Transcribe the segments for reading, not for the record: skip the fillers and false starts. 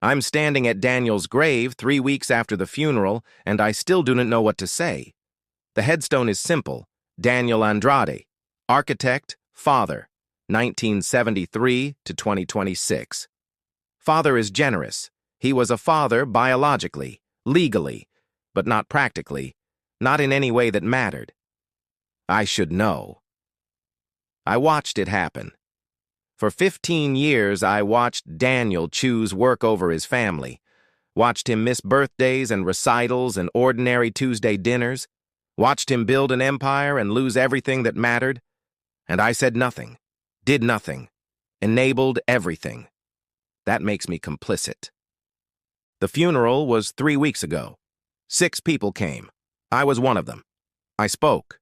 I'm standing at Daniel's grave 3 weeks after the funeral, and I still do not know what to say. The headstone is simple: Daniel Andrade, architect, father, 1973 to 2026. Father is generous. He was a father biologically, legally, but not practically, not in any way that mattered. I should know. I watched it happen. For 15 years, I watched Daniel choose work over his family, watched him miss birthdays and recitals and ordinary Tuesday dinners, watched him build an empire and lose everything that mattered, and I said nothing, did nothing, enabled everything. That makes me complicit. The funeral was 3 weeks ago. 6 people came. I was one of them. I spoke.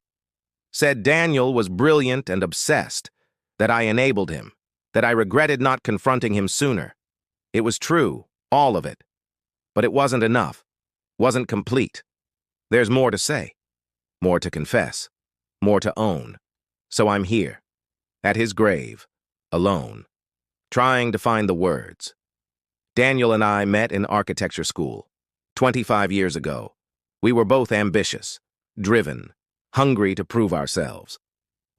Said Daniel was brilliant and obsessed, that I enabled him, that I regretted not confronting him sooner. It was true, all of it. But it wasn't enough, wasn't complete. There's more to say, more to confess, more to own. So I'm here, at his grave, alone, trying to find the words. Daniel and I met in architecture school, 25 years ago. We were both ambitious, driven, hungry to prove ourselves.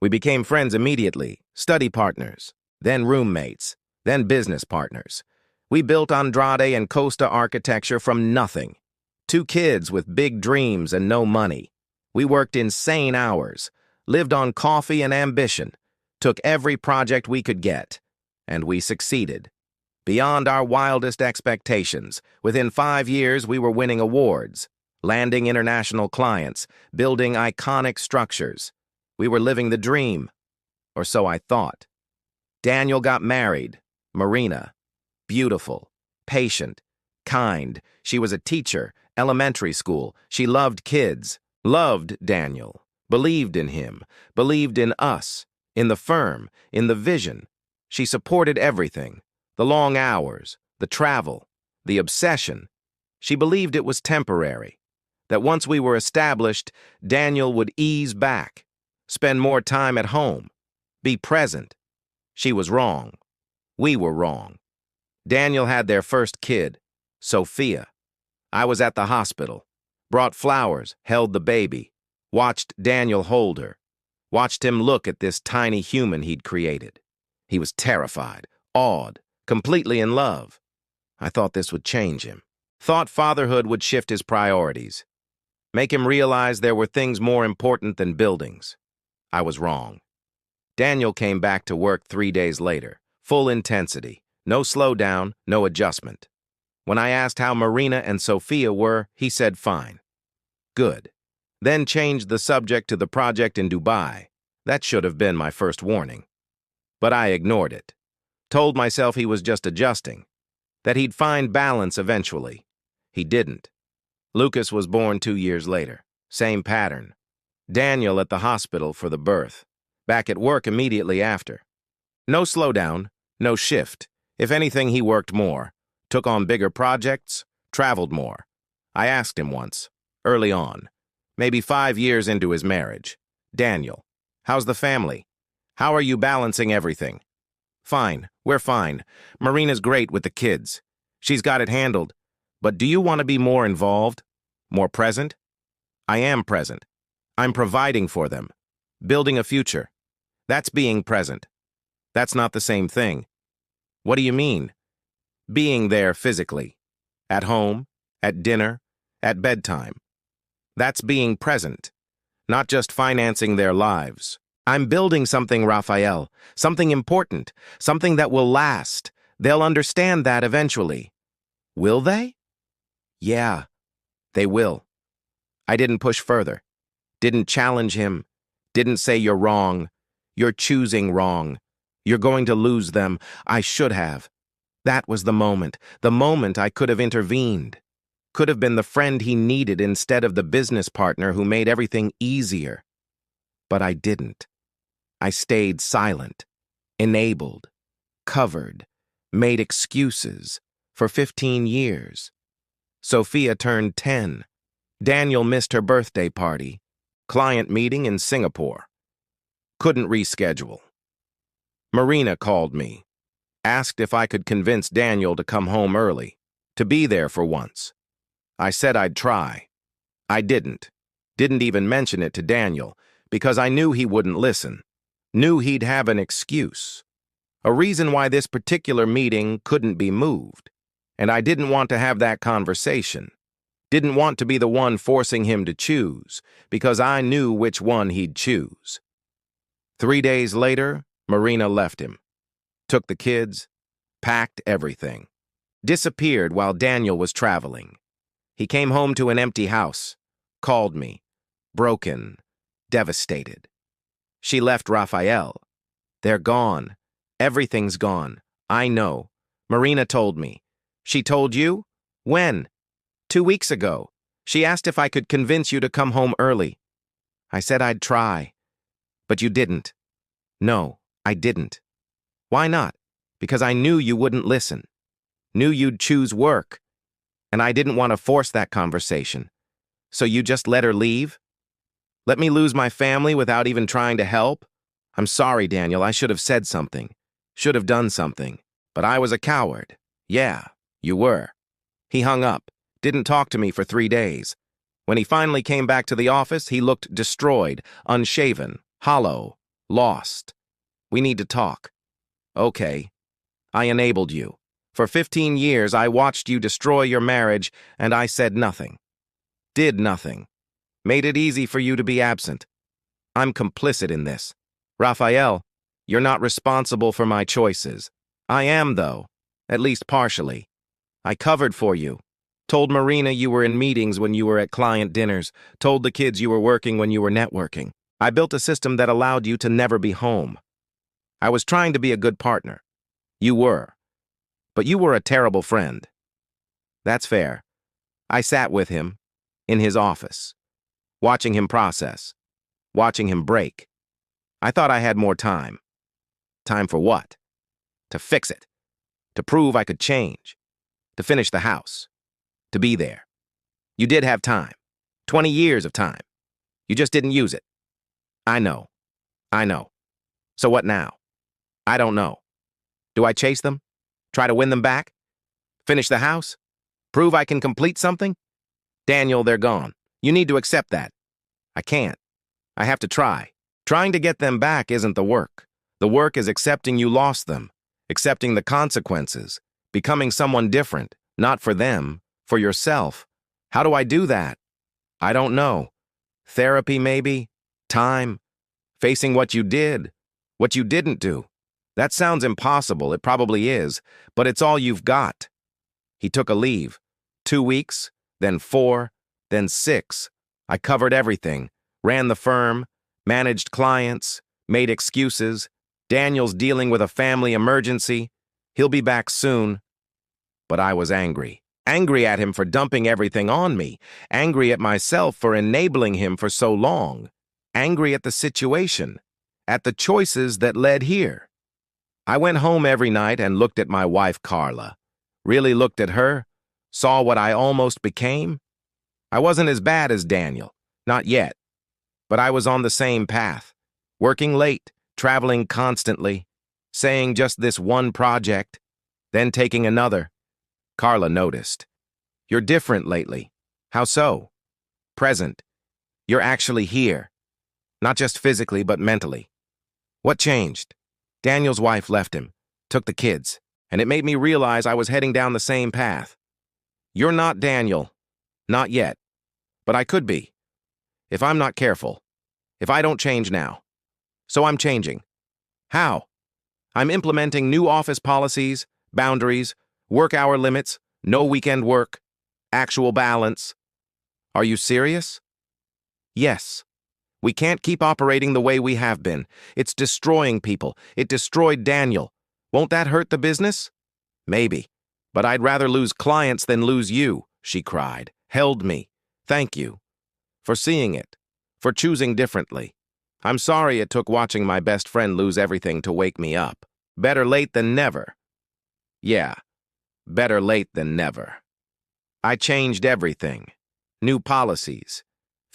We became friends immediately, study partners, then roommates, then business partners. We built Andrade and Costa architecture from nothing. 2 kids with big dreams and no money. We worked insane hours, lived on coffee and ambition, took every project we could get, and we succeeded. Beyond our wildest expectations, within 5 years we were winning awards, landing international clients, building iconic structures. We were living the dream, or so I thought. Daniel got married, Marina. Beautiful, patient, kind. She was a teacher, elementary school. She loved kids, loved Daniel, believed in him, believed in us, in the firm, in the vision. She supported everything, the long hours, the travel, the obsession. She believed it was temporary, that once we were established, Daniel would ease back, spend more time at home, be present. She was wrong. We were wrong. Daniel had their first kid, Sofia. I was at the hospital, brought flowers, held the baby, watched Daniel hold her, watched him look at this tiny human he'd created. He was terrified, awed, completely in love. I thought this would change him. Thought fatherhood would shift his priorities, make him realize there were things more important than buildings. I was wrong. Daniel came back to work 3 days later, full intensity, no slowdown, no adjustment. When I asked how Marina and Sofia were, he said fine. Good. Then changed the subject to the project in Dubai. That should have been my first warning. But I ignored it. Told myself he was just adjusting, that he'd find balance eventually. He didn't. Lucas was born 2 years later. Same pattern. Daniel at the hospital for the birth. Back at work immediately after. No slowdown, no shift. If anything, he worked more, took on bigger projects, traveled more. I asked him once, early on, maybe 5 years into his marriage, Daniel, how's the family? How are you balancing everything? Fine, we're fine. Marina's great with the kids. She's got it handled. But do you want to be more involved? More present? I am present. I'm providing for them. Building a future. That's being present. That's not the same thing. What do you mean? Being there physically. At home, at dinner, at bedtime. That's being present, not just financing their lives. I'm building something, Raphael, something important, something that will last. They'll understand that eventually. Will they? Yeah, they will. I didn't push further, didn't challenge him, didn't say you're wrong, you're choosing wrong, you're going to lose them. I should have. That was the moment I could have intervened, could have been the friend he needed instead of the business partner who made everything easier. But I didn't. I stayed silent, enabled, covered, made excuses for 15 years. Sofia turned 10. Daniel missed her birthday party. Client meeting in Singapore. Couldn't reschedule. Marina called me. Asked if I could convince Daniel to come home early. To be there for once. I said I'd try. I didn't. Didn't even mention it to Daniel, because I knew he wouldn't listen. Knew he'd have an excuse. A reason why this particular meeting couldn't be moved. And I didn't want to have that conversation. Didn't want to be the one forcing him to choose, because I knew which one he'd choose. 3 days later, Marina left him. Took the kids, packed everything. Disappeared while Daniel was traveling. He came home to an empty house, called me, broken, devastated. She left Raphael. They're gone. Everything's gone. I know. Marina told me. She told you? When? 2 weeks ago. She asked if I could convince you to come home early. I said I'd try. But you didn't. No, I didn't. Why not? Because I knew you wouldn't listen. Knew you'd choose work. And I didn't want to force that conversation. So you just let her leave? Let me lose my family without even trying to help? I'm sorry, Daniel, I should have said something. Should have done something. But I was a coward. Yeah, you were. He hung up. Didn't talk to me for 3 days. When he finally came back to the office, he looked destroyed, unshaven, hollow, lost. We need to talk. Okay. I enabled you. For 15 years, I watched you destroy your marriage, and I said nothing. Did nothing. Made it easy for you to be absent. I'm complicit in this. Raphael, you're not responsible for my choices. I am, though. At least partially. I covered for you. Told Marina you were in meetings when you were at client dinners. Told the kids you were working when you were networking. I built a system that allowed you to never be home. I was trying to be a good partner. You were. But you were a terrible friend. That's fair. I sat with him, in his office, watching him process, watching him break. I thought I had more time. Time for what? To fix it. To prove I could change. To finish the house. To be there. You did have time. 20 years of time. You just didn't use it. I know. I know. So what now? I don't know. Do I chase them? Try to win them back? Finish the house? Prove I can complete something? Daniel, they're gone. You need to accept that. I can't. I have to try. Trying to get them back isn't the work. The work is accepting you lost them, accepting the consequences, becoming someone different, not for them, for yourself. How do I do that? I don't know. Therapy, maybe? Time? Facing what you did? What you didn't do? That sounds impossible, it probably is, but it's all you've got. He took a leave. 2 weeks, then 4, then 6. I covered everything, ran the firm, managed clients, made excuses. Daniel's dealing with a family emergency. He'll be back soon. But I was angry. Angry at him for dumping everything on me. Angry at myself for enabling him for so long. Angry at the situation. At the choices that led here. I went home every night and looked at my wife, Carla. Really looked at her, saw what I almost became. I wasn't as bad as Daniel, not yet. But I was on the same path, working late, traveling constantly, saying just this one project, then taking another. Carla noticed. You're different lately. How so? Present. You're actually here. Not just physically, but mentally. What changed? Daniel's wife left him, took the kids, and it made me realize I was heading down the same path. You're not Daniel. Not yet. But I could be. If I'm not careful. If I don't change now. So I'm changing. How? I'm implementing new office policies, boundaries, work hour limits, no weekend work, actual balance. Are you serious? Yes. We can't keep operating the way we have been. It's destroying people. It destroyed Daniel. Won't that hurt the business? Maybe. But I'd rather lose clients than lose you, she cried, held me. Thank you. For seeing it. For choosing differently. I'm sorry it took watching my best friend lose everything to wake me up. Better late than never. Yeah. Better late than never. I changed everything. New policies.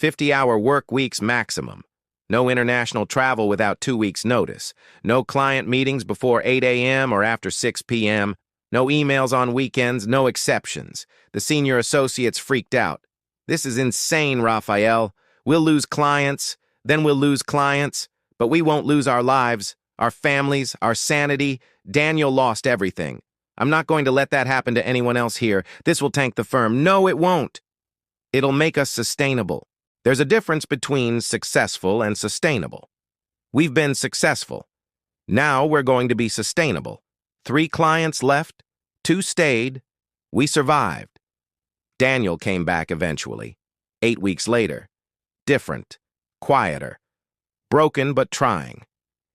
50-hour work weeks maximum. No international travel without 2 weeks' notice. No client meetings before 8 a.m. or after 6 p.m. No emails on weekends, no exceptions. The senior associates freaked out. This is insane, Raphael. We'll lose clients, then we'll lose clients, but we won't lose our lives, our families, our sanity. Daniel lost everything. I'm not going to let that happen to anyone else here. This will tank the firm. No, it won't. It'll make us sustainable. There's a difference between successful and sustainable. We've been successful. Now we're going to be sustainable. 3 clients left, 2 stayed. We survived. Daniel came back eventually. 8 weeks later. Different, quieter, broken but trying.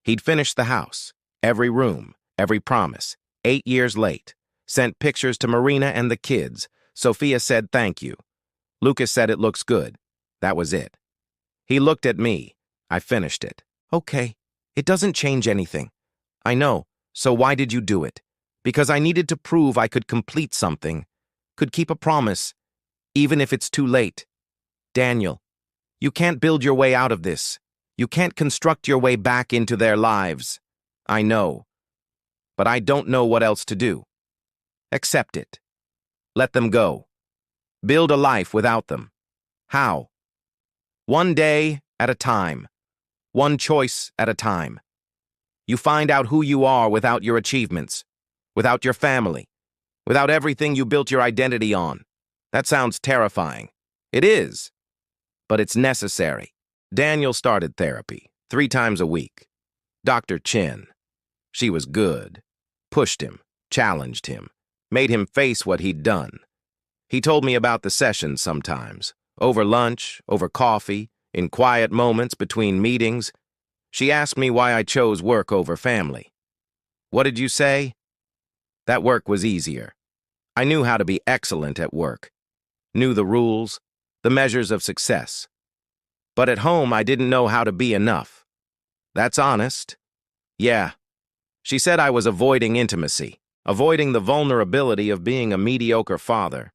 He'd finished the house, every room, every promise. 8 years late. Sent pictures to Marina and the kids. Sofia said thank you. Lucas said it looks good. That was it. He looked at me. I finished it. Okay, it doesn't change anything. I know, so why did you do it? Because I needed to prove I could complete something, could keep a promise, even if it's too late. Daniel, you can't build your way out of this. You can't construct your way back into their lives. I know. But I don't know what else to do. Accept it. Let them go. Build a life without them. How? One day at a time. One choice at a time. You find out who you are without your achievements, without your family, without everything you built your identity on. That sounds terrifying. It is. But it's necessary. Daniel started therapy 3 times a week. Dr. Chin. She was good. Pushed him, challenged him, made him face what he'd done. He told me about the sessions sometimes, over lunch, over coffee, in quiet moments between meetings. She asked me why I chose work over family. What did you say? That work was easier. I knew how to be excellent at work. Knew the rules, the measures of success. But at home, I didn't know how to be enough. That's honest. Yeah. She said I was avoiding intimacy, avoiding the vulnerability of being a mediocre father.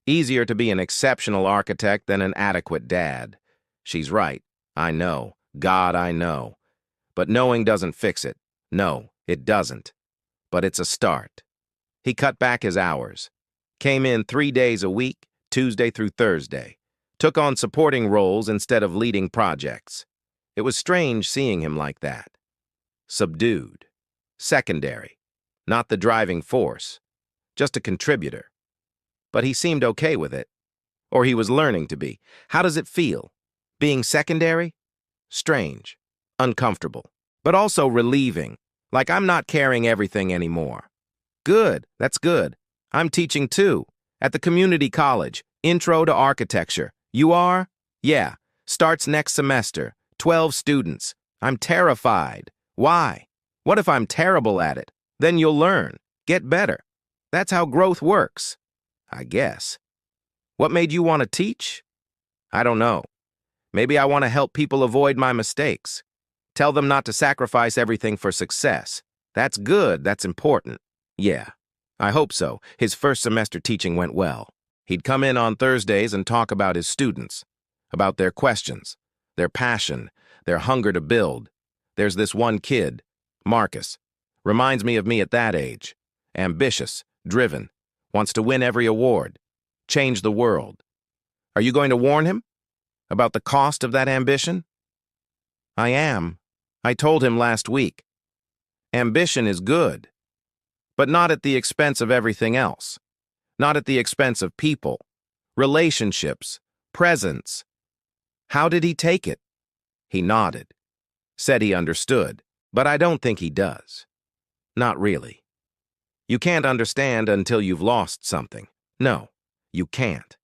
Easier to be an exceptional architect than an adequate dad. She's right. I know. God, I know. But knowing doesn't fix it. No, it doesn't. But it's a start. He cut back his hours. Came in 3 days a week, Tuesday through Thursday. Took on supporting roles instead of leading projects. It was strange seeing him like that. Subdued. Secondary. Not the driving force. Just a contributor. But he seemed okay with it. Or he was learning to be. How does it feel? Being secondary? Strange. Uncomfortable. But also relieving. Like I'm not carrying everything anymore. Good. That's good. I'm teaching too. At the community college. Intro to architecture. You are? Yeah. Starts next semester. 12 students. I'm terrified. Why? What if I'm terrible at it? Then you'll learn. Get better. That's how growth works. I guess. What made you want to teach? I don't know. Maybe I want to help people avoid my mistakes. Tell them not to sacrifice everything for success. That's good. That's important. Yeah. I hope so. His first semester teaching went well. He'd come in on Thursdays and talk about his students, about their questions, their passion, their hunger to build. There's this one kid, Marcus. Reminds me of me at that age. Ambitious, driven, wants to win every award, change the world. Are you going to warn him about the cost of that ambition? I am. I told him last week. Ambition is good, but not at the expense of everything else. Not at the expense of people, relationships, presence. How did he take it? He nodded. Said he understood, but I don't think he does. Not really. You can't understand until you've lost something. No, you can't.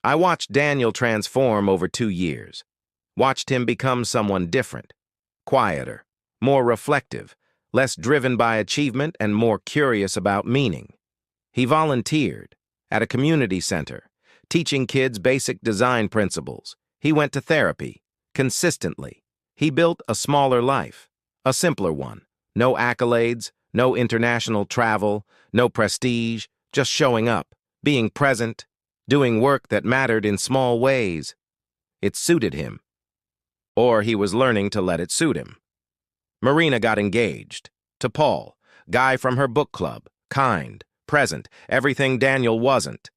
I watched Daniel transform over 2 years. Watched him become someone different, quieter, more reflective, less driven by achievement and more curious about meaning. He volunteered at a community center, teaching kids basic design principles. He went to therapy, consistently. He built a smaller life, a simpler one. No accolades, no international travel, no prestige, just showing up, being present, doing work that mattered in small ways. It suited him. Or he was learning to let it suit him. Marina got engaged, to Paul, guy from her book club, kind, present, everything Daniel wasn't.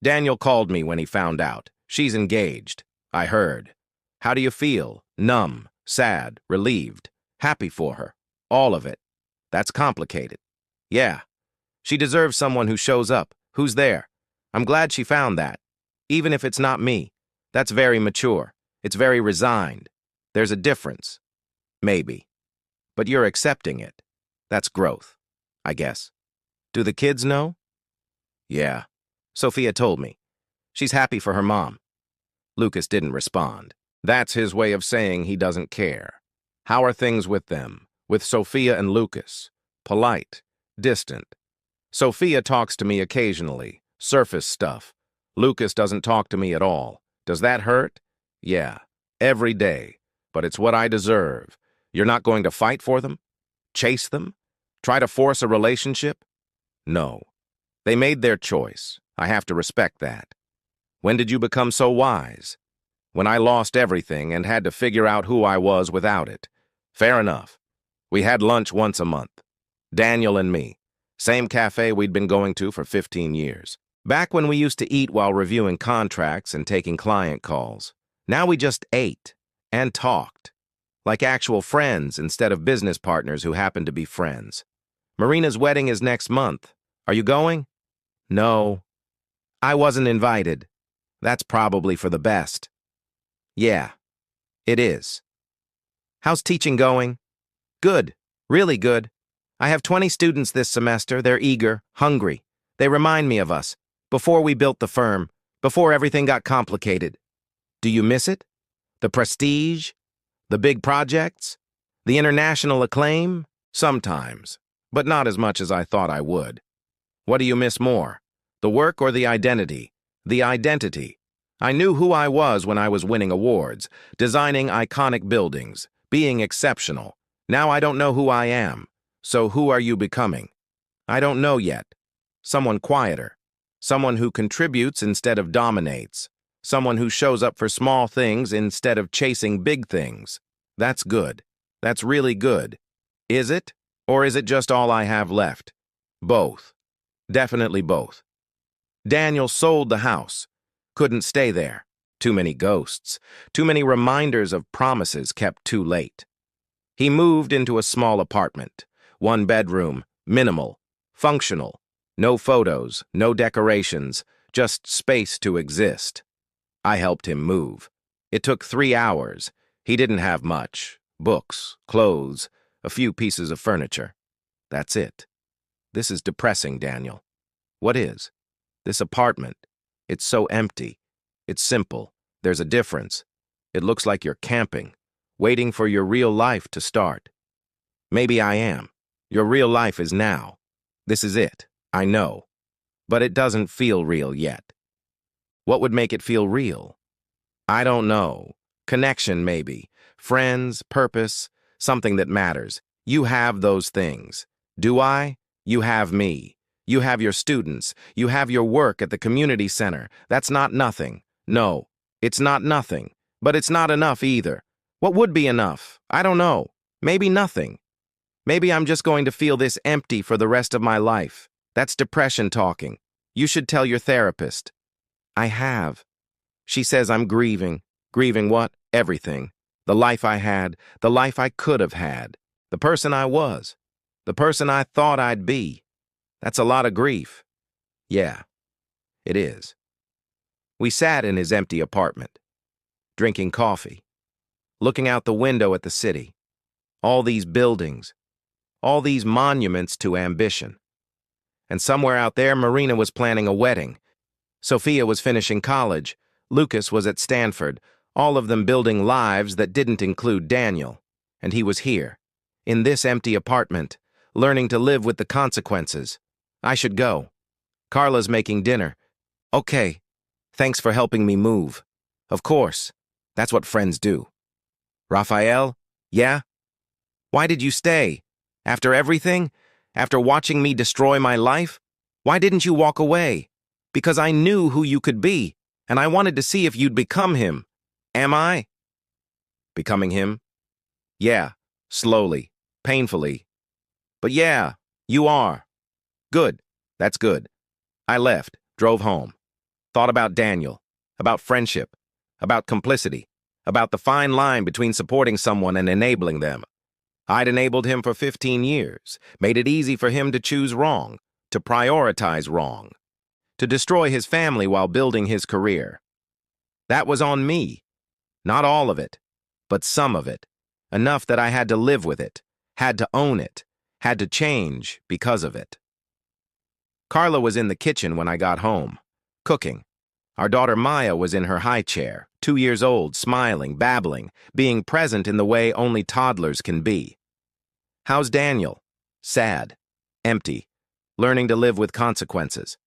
Daniel called me when he found out. She's engaged. I heard. How do you feel? Numb, sad, relieved, happy for her. All of it. That's complicated. Yeah. She deserves someone who shows up, who's there. I'm glad she found that. Even if it's not me. That's very mature. It's very resigned. There's a difference. Maybe. But you're accepting it. That's growth, I guess. Do the kids know? Yeah. Sofia told me. She's happy for her mom. Lucas didn't respond. That's his way of saying he doesn't care. How are things with them? With Sofia and Lucas? Polite, distant. Sofia talks to me occasionally, surface stuff. Lucas doesn't talk to me at all. Does that hurt? Yeah, every day. But it's what I deserve. You're not going to fight for them? Chase them? Try to force a relationship? No. They made their choice. I have to respect that. When did you become so wise? When I lost everything and had to figure out who I was without it. Fair enough. We had lunch once a month. Daniel and me. Same cafe we'd been going to for 15 years. Back when we used to eat while reviewing contracts and taking client calls. Now we just ate and talked. Like actual friends instead of business partners who happen to be friends. Marina's wedding is next month. Are you going? No. I wasn't invited. That's probably for the best. Yeah, it is. How's teaching going? Good, really good. I have 20 students this semester. They're eager, hungry. They remind me of us, before we built the firm, before everything got complicated. Do you miss it? The prestige? The big projects? The international acclaim? Sometimes, but not as much as I thought I would. What do you miss more? The work or the identity? The identity. I knew who I was when I was winning awards, designing iconic buildings, being exceptional. Now I don't know who I am. So who are you becoming? I don't know yet. Someone quieter. Someone who contributes instead of dominates. Someone who shows up for small things instead of chasing big things. That's good. That's really good. Is it? Or is it just all I have left? Both. Definitely both. Daniel sold the house. Couldn't stay there. Too many ghosts. Too many reminders of promises kept too late. He moved into a small apartment. 1 bedroom, minimal, functional. No photos, no decorations, just space to exist. I helped him move. It took 3 hours. He didn't have much. Books, clothes, a few pieces of furniture. That's it. This is depressing, Daniel. What is? This apartment. It's so empty. It's simple. There's a difference. It looks like you're camping, waiting for your real life to start. Maybe I am. Your real life is now. This is it. I know. But it doesn't feel real yet. What would make it feel real? I don't know. Connection, maybe. Friends, purpose, something that matters. You have those things. Do I? You have me. You have your students. You have your work at the community center. That's not nothing. No, it's not nothing. But it's not enough either. What would be enough? I don't know. Maybe nothing. Maybe I'm just going to feel this empty for the rest of my life. That's depression talking. You should tell your therapist. I have. She says I'm grieving. Grieving what? Everything. The life I had, the life I could have had, the person I was, the person I thought I'd be. That's a lot of grief. Yeah, it is. We sat in his empty apartment, drinking coffee, looking out the window at the city, all these buildings, all these monuments to ambition. And somewhere out there, Marina was planning a wedding. Sofia was finishing college. Lucas was at Stanford, all of them building lives that didn't include Daniel. And he was here, in this empty apartment, learning to live with the consequences. I should go. Carla's making dinner. Okay. Thanks for helping me move. Of course. That's what friends do. Raphael? Yeah? Why did you stay? After everything? After watching me destroy my life? Why didn't you walk away? Because I knew who you could be, and I wanted to see if you'd become him. Am I? Becoming him? Yeah. Slowly. Painfully. But yeah, you are. Good. That's good. I left, drove home. Thought about Daniel, about friendship, about complicity, about the fine line between supporting someone and enabling them. I'd enabled him for 15 years, made it easy for him to choose wrong, to prioritize wrong, to destroy his family while building his career. That was on me. Not all of it, but some of it. Enough that I had to live with it, had to own it, had to change because of it. Carla was in the kitchen when I got home, cooking. Our daughter Maya was in her high chair, 2 years old, smiling, babbling, being present in the way only toddlers can be. How's Daniel? Sad. Empty. Learning to live with consequences.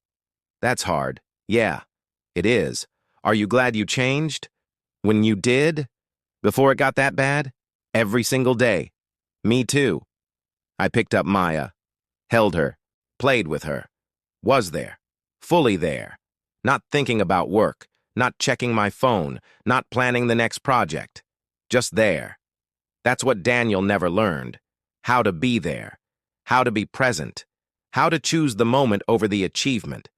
That's hard. Yeah, it is. Are you glad you changed? When you did? Before it got that bad? Every single day. Me too. I picked up Maya, held her, played with her, was there, fully there, not thinking about work, not checking my phone, not planning the next project. Just there. That's what Daniel never learned. How to be there. How to be present. How to choose the moment over the achievement.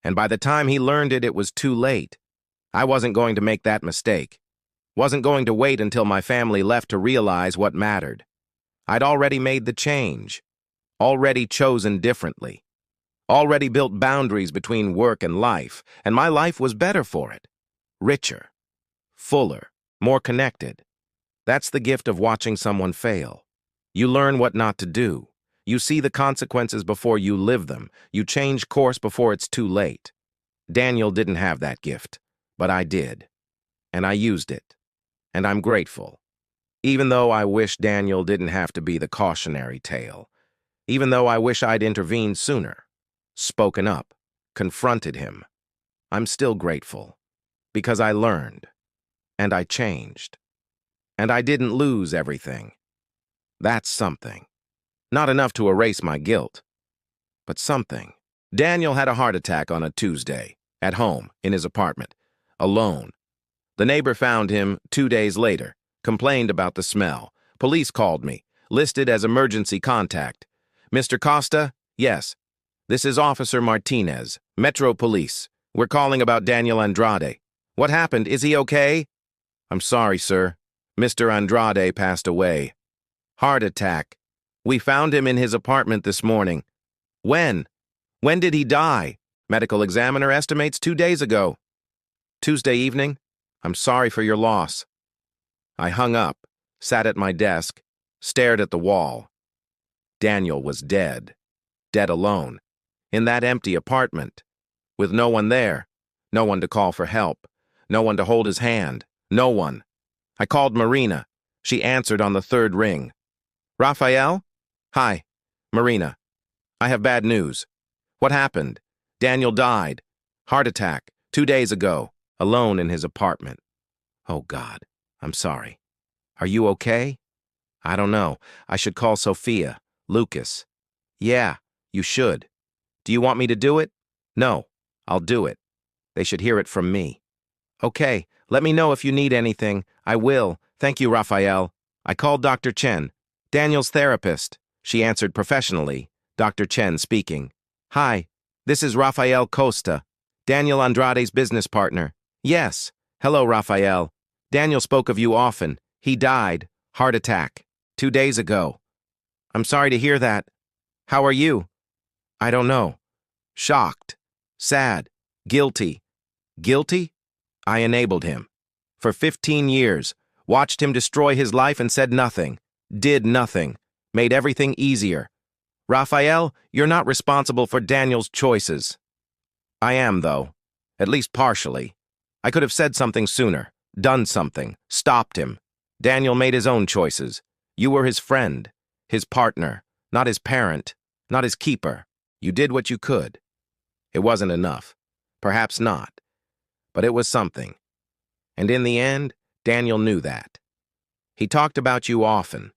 And by the time he learned it, it was too late. I wasn't going to make that mistake. Wasn't going to wait until my family left to realize what mattered. I'd already made the change. Already chosen differently. Already built boundaries between work and life, and my life was better for it. Richer. Fuller. More connected. That's the gift of watching someone fail. You learn what not to do. You see the consequences before you live them. You change course before it's too late. Daniel didn't have that gift, but I did. And I used it. And I'm grateful. Even though I wish Daniel didn't have to be the cautionary tale. Even though I wish I'd intervened sooner. Spoken up. Confronted him. I'm still grateful. Because I learned. And I changed. And I didn't lose everything. That's something. Not enough to erase my guilt. But something. Daniel had a heart attack on a Tuesday. At home, in his apartment. Alone. The neighbor found him 2 days later. Complained about the smell. Police called me. Listed as emergency contact. Mr. Costa? Yes. This is Officer Martinez, Metro Police. We're calling about Daniel Andrade. What happened? Is he okay? I'm sorry, sir. Mr. Andrade passed away. Heart attack. We found him in his apartment this morning. When? When did he die? Medical examiner estimates 2 days ago. Tuesday evening? I'm sorry for your loss. I hung up, sat at my desk, stared at the wall. Daniel was dead. Dead alone. In that empty apartment. With no one there. No one to call for help. No one to hold his hand. No one. I called Marina. She answered on the 3rd ring. Raphael? Hi. Marina. I have bad news. What happened? Daniel died. Heart attack. 2 days ago. Alone in his apartment. Oh, God. I'm sorry. Are you okay? I don't know. I should call Sofia. Lucas. Yeah, you should. Do you want me to do it? No, I'll do it. They should hear it from me. Okay, let me know if you need anything. I will. Thank you, Raphael. I called Dr. Chen, Daniel's therapist. She answered professionally. Dr. Chen speaking. Hi, this is Raphael Costa, Daniel Andrade's business partner. Yes. Hello, Raphael. Daniel spoke of you often. He died. Heart attack. 2 days ago. I'm sorry to hear that. How are you? I don't know. Shocked. Sad. Guilty. Guilty? I enabled him. For 15 years. Watched him destroy his life and said nothing. Did nothing. Made everything easier. Raphael, you're not responsible for Daniel's choices. I am, though. At least partially. I could have said something sooner. Done something. Stopped him. Daniel made his own choices. You were his friend. His partner. Not his parent. Not his keeper. You did what you could. It wasn't enough. Perhaps not. But it was something. And in the end, Daniel knew that. He talked about you often.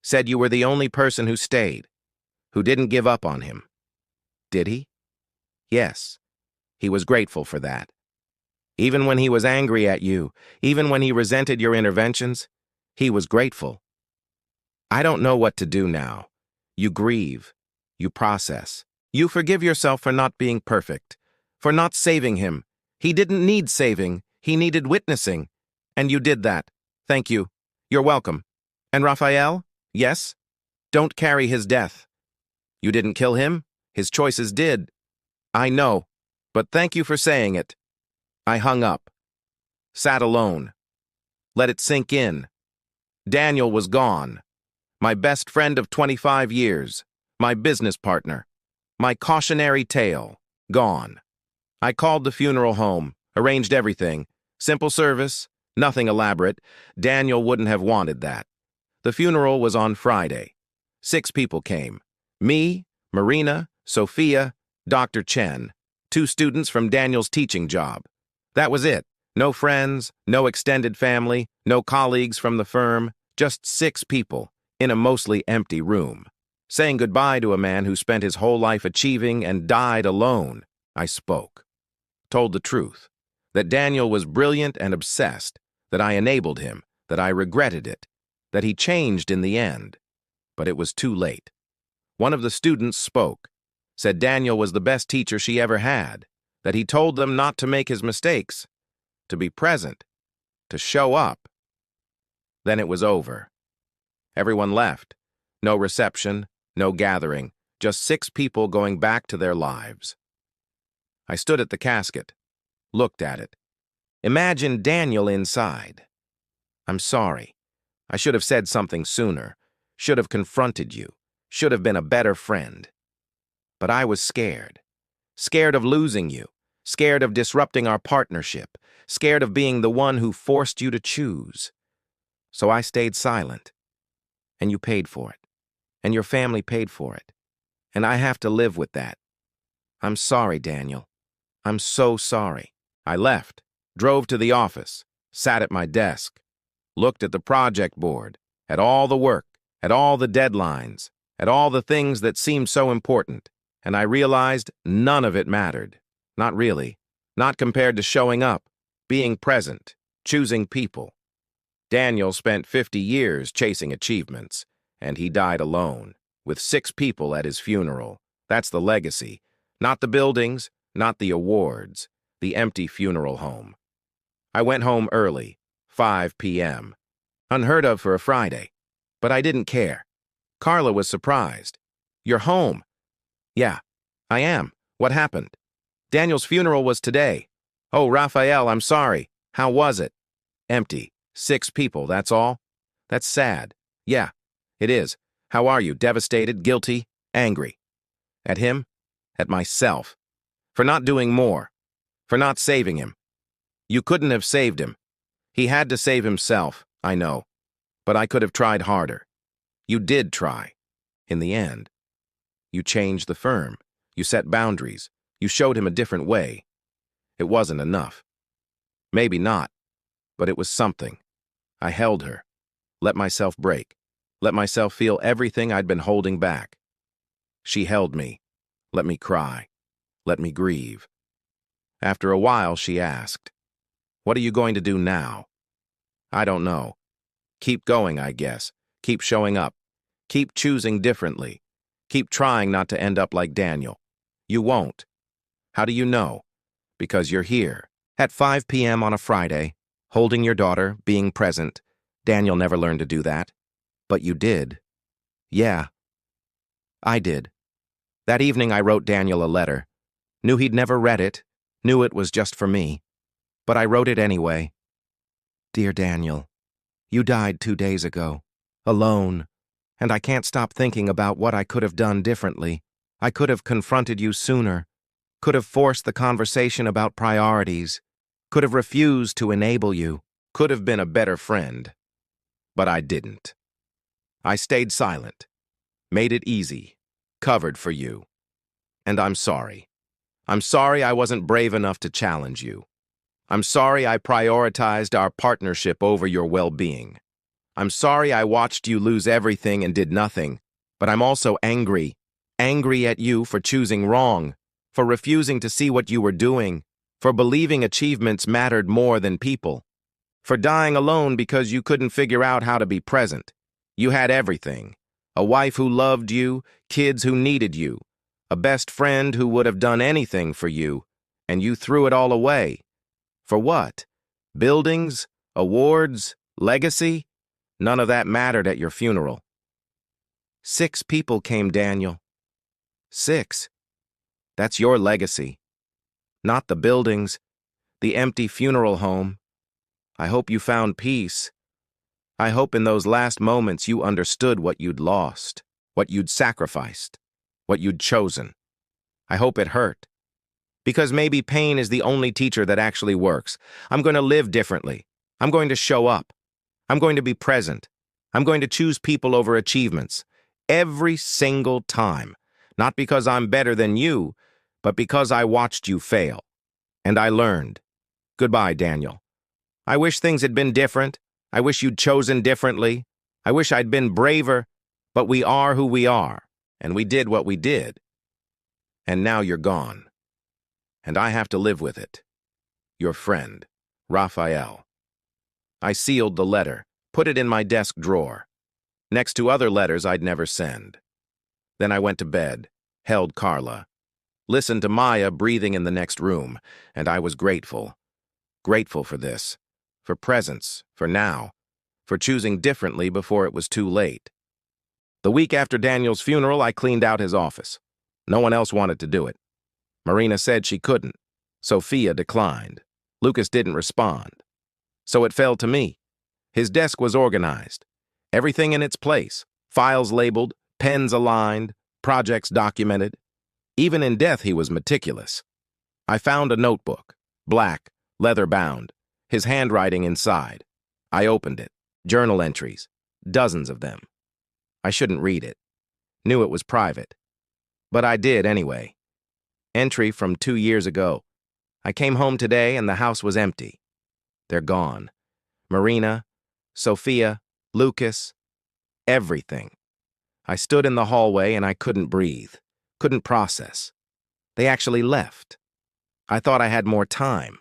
Said you were the only person who stayed. Who didn't give up on him. Did he? Yes. He was grateful for that. Even when he was angry at you, even when he resented your interventions, he was grateful. I don't know what to do now. You grieve. You process. You forgive yourself for not being perfect, for not saving him. He didn't need saving, he needed witnessing. And you did that. Thank you. You're welcome. And Raphael? Yes? Don't carry his death. You didn't kill him? His choices did. I know, but thank you for saying it. I hung up. Sat alone. Let it sink in. Daniel was gone. My best friend of 25 years. My business partner. My cautionary tale. Gone. I called the funeral home, arranged everything. Simple service, nothing elaborate. Daniel wouldn't have wanted that. The funeral was on Friday. 6 people came. Me, Marina, Sofia, Dr. Chen, 2 students from Daniel's teaching job. That was it. No friends, no extended family, no colleagues from the firm, just 6 people in a mostly empty room. Saying goodbye to a man who spent his whole life achieving and died alone, I spoke. Told the truth, that Daniel was brilliant and obsessed, that I enabled him, that I regretted it, that he changed in the end. But it was too late. One of the students spoke, said Daniel was the best teacher she ever had, that he told them not to make his mistakes, to be present, to show up. Then it was over. Everyone left. No reception, no gathering, just 6 people going back to their lives. I stood at the casket, looked at it. Imagine Daniel inside. I'm sorry. I should have said something sooner, should have confronted you, should have been a better friend. But I was scared. Scared of losing you, scared of disrupting our partnership, scared of being the one who forced you to choose. So I stayed silent. And you paid for it. And your family paid for it. And I have to live with that. I'm sorry, Daniel. I'm so sorry. I left, drove to the office, sat at my desk, looked at the project board, at all the work, at all the deadlines, at all the things that seemed so important, and I realized none of it mattered. Not really. Not compared to showing up, being present, choosing people. Daniel spent 50 years chasing achievements, and he died alone, with 6 people at his funeral. That's the legacy. Not the buildings, not the awards, the empty funeral home. I went home early, 5 p.m. Unheard of for a Friday, but I didn't care. Carla was surprised. You're home. Yeah, I am. What happened? Daniel's funeral was today. Oh, Raphael, I'm sorry. How was it? Empty. 6 people, that's all? That's sad. Yeah, it is. How are you? Devastated, guilty, angry? At him? At myself. For not doing more. For not saving him. You couldn't have saved him. He had to save himself, I know. But I could have tried harder. You did try. In the end. You changed the firm. You set boundaries. You showed him a different way. It wasn't enough. Maybe not. But it was something. I held her. Let myself break. Let myself feel everything I'd been holding back. She held me. Let me cry. Let me grieve. After a while, she asked, "What are you going to do now?" I don't know. Keep going, I guess. Keep showing up. Keep choosing differently. Keep trying not to end up like Daniel. You won't. How do you know? Because you're here. At 5 p.m. on a Friday, holding your daughter, being present. Daniel never learned to do that. But you did. Yeah. I did. That evening I wrote Daniel a letter. Knew he'd never read it. Knew it was just for me. But I wrote it anyway. Dear Daniel, you died 2 days ago. Alone. And I can't stop thinking about what I could have done differently. I could have confronted you sooner. Could have forced the conversation about priorities. Could have refused to enable you. Could have been a better friend. But I didn't. I stayed silent. Made it easy. Covered for you. And I'm sorry. I'm sorry I wasn't brave enough to challenge you. I'm sorry I prioritized our partnership over your well-being. I'm sorry I watched you lose everything and did nothing. But I'm also angry. Angry at you for choosing wrong, for refusing to see what you were doing, for believing achievements mattered more than people, for dying alone because you couldn't figure out how to be present. You had everything. A wife who loved you, kids who needed you, A best friend who would have done anything for you, and you threw it all away. For what? Buildings? Awards? Legacy? None of that mattered at your funeral. 6 people came, Daniel. 6. That's your legacy. Not the buildings, the empty funeral home. I hope you found peace. I hope in those last moments you understood what you'd lost, what you'd sacrificed, what you'd chosen. I hope it hurt. Because maybe pain is the only teacher that actually works. I'm going to live differently. I'm going to show up. I'm going to be present. I'm going to choose people over achievements. Every single time. Not because I'm better than you, but because I watched you fail. And I learned. Goodbye, Daniel. I wish things had been different. I wish you'd chosen differently. I wish I'd been braver. But we are who we are. And we did what we did. And now you're gone. And I have to live with it. Your friend, Raphael. I sealed the letter, put it in my desk drawer, next to other letters I'd never send. Then I went to bed, held Carla, listened to Maya breathing in the next room, and I was grateful. Grateful for this, for presence, for now, for choosing differently before it was too late. The week after Daniel's funeral, I cleaned out his office. No one else wanted to do it. Marina said she couldn't. Sofia declined. Lucas didn't respond. So it fell to me. His desk was organized. Everything in its place. Files labeled, pens aligned, projects documented. Even in death, he was meticulous. I found a notebook, black, leather-bound, his handwriting inside. I opened it. Journal entries. Dozens of them. I shouldn't read it. Knew it was private. But I did anyway. Entry from 2 years ago. I came home today and the house was empty. They're gone. Marina, Sofia, Lucas, everything. I stood in the hallway and I couldn't breathe, couldn't process. They actually left. I thought I had more time.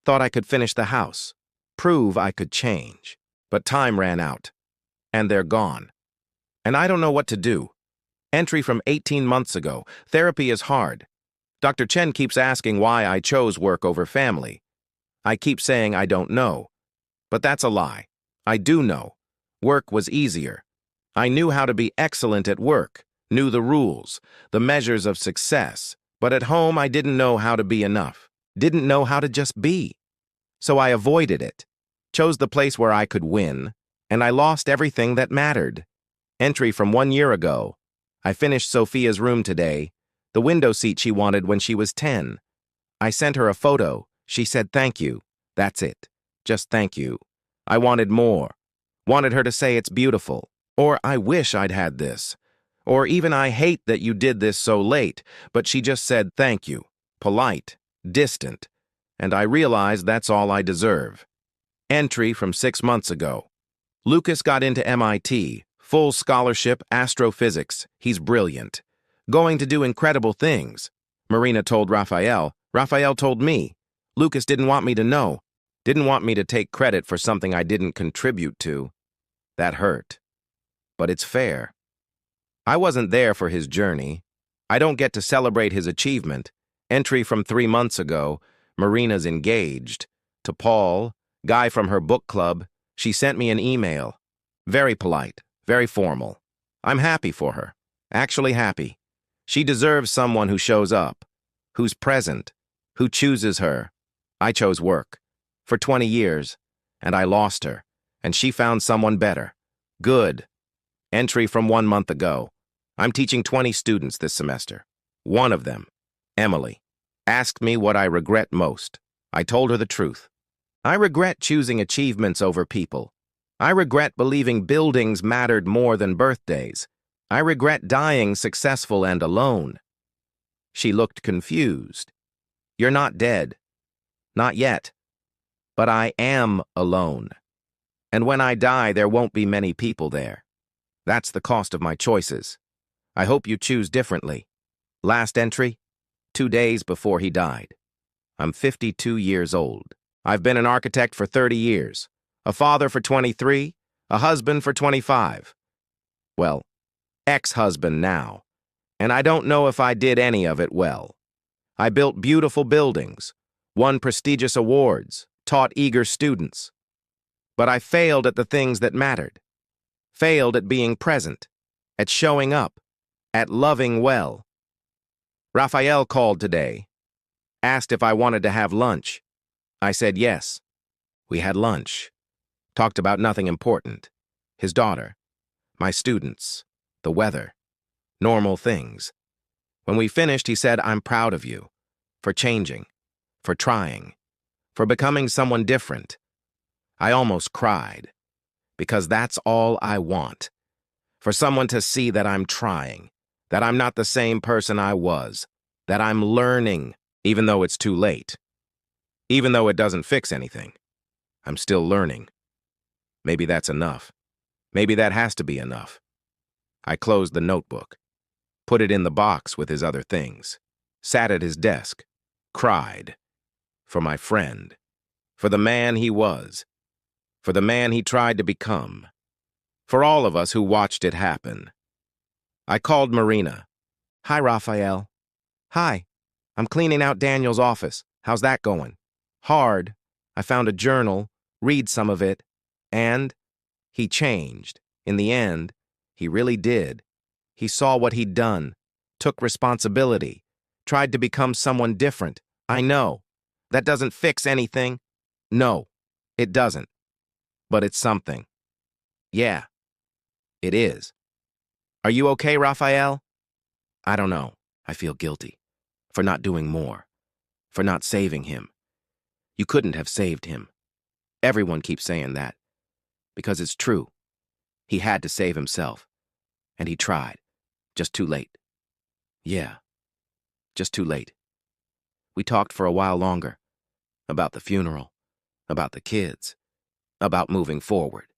Thought I could finish the house, prove I could change. But time ran out. And they're gone. And I don't know what to do. Entry from 18 months ago. Therapy is hard. Dr. Chen keeps asking why I chose work over family. I keep saying I don't know. But that's a lie. I do know. Work was easier. I knew how to be excellent at work, knew the rules, the measures of success. But at home, I didn't know how to be enough. Didn't know how to just be. So I avoided it. Chose the place where I could win. And I lost everything that mattered. Entry from 1 year ago. I finished Sofia's room today. The window seat she wanted when she was 10. I sent her a photo. She said thank you. That's it. Just thank you. I wanted more. Wanted her to say it's beautiful. Or I wish I'd had this. Or even I hate that you did this so late. But she just said thank you. Polite. Distant. And I realized that's all I deserve. Entry from 6 months ago. Lucas got into MIT. Full scholarship, astrophysics. He's brilliant. Going to do incredible things. Marina told Raphael. Raphael told me. Lucas didn't want me to know. Didn't want me to take credit for something I didn't contribute to. That hurt. But it's fair. I wasn't there for his journey. I don't get to celebrate his achievement. Entry from 3 months ago. Marina's engaged. To Paul, guy from her book club, she sent me an email. Very polite, very formal. I'm happy for her. Actually happy. She deserves someone who shows up, who's present, who chooses her. I chose work. For 20 years. And I lost her. And she found someone better. Good. Entry from 1 month ago. I'm teaching 20 students this semester. One of them, Emily, asked me what I regret most. I told her the truth. I regret choosing achievements over people. I regret believing buildings mattered more than birthdays. I regret dying successful and alone. She looked confused. You're not dead. Not yet. But I am alone. And when I die, there won't be many people there. That's the cost of my choices. I hope you choose differently. Last entry, 2 days before he died. I'm 52 years old. I've been an architect for 30 years, a father for 23, a husband for 25. Well, ex-husband now. And I don't know if I did any of it well. I built beautiful buildings, won prestigious awards, taught eager students. But I failed at the things that mattered. Failed at being present, at showing up, at loving well. Raphael called today, asked if I wanted to have lunch. I said yes. We had lunch. Talked about nothing important. His daughter, my students, the weather, normal things. When we finished, he said, "I'm proud of you, for changing, for trying, for becoming someone different." I almost cried, because that's all I want. For someone to see that I'm trying, that I'm not the same person I was, that I'm learning, even though it's too late. Even though it doesn't fix anything, I'm still learning. Maybe that's enough. Maybe that has to be enough. I closed the notebook, put it in the box with his other things, sat at his desk, cried. For my friend, for the man he was, for the man he tried to become, for all of us who watched it happen. I called Marina. "Hi, Raphael." "Hi. I'm cleaning out Daniel's office. How's that going?" "Hard. I found a journal, read some of it, and he changed. In the end, he really did. He saw what he'd done, took responsibility, tried to become someone different. I know. That doesn't fix anything. No, it doesn't. But it's something. Yeah, it is. Are you okay, Raphael?" "I don't know. I feel guilty. For not doing more. For not saving him. You couldn't have saved him. Everyone keeps saying that. Because it's true. He had to save himself. And he tried. Just too late. Yeah, just too late." We talked for a while longer. About the funeral. About the kids. About moving forward.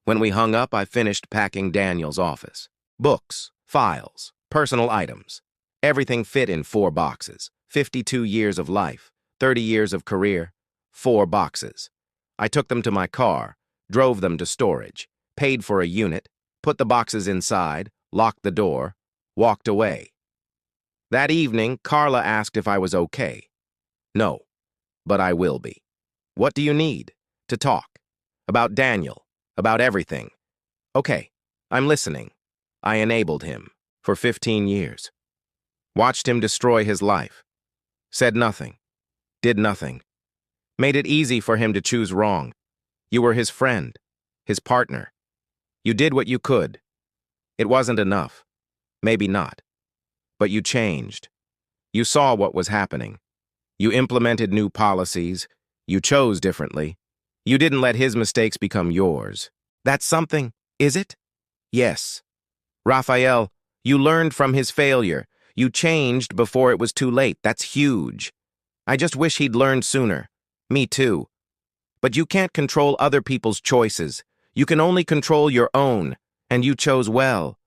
When we hung up, I finished packing Daniel's office. Books, files, personal items. Everything fit in 4 boxes. 52 years of life, 30 years of career, 4 boxes. I took them to my car, drove them to storage, paid for a unit, put the boxes inside, locked the door, walked away. That evening, Carla asked if I was okay. No, but I will be. "What do you need?" "To talk. About Daniel. About everything." "Okay, I'm listening." I enabled him for 15 years. Watched him destroy his life. Said nothing. Did nothing. Made it easy for him to choose wrong. You were his friend, his partner. You did what you could. It wasn't enough. Maybe not. But you changed. You saw what was happening. You implemented new policies. You chose differently. You didn't let his mistakes become yours. That's something, is it? Yes. Raphael, you learned from his failure. You changed before it was too late. That's huge. I just wish he'd learned sooner. Me too. But you can't control other people's choices. You can only control your own, and you chose well.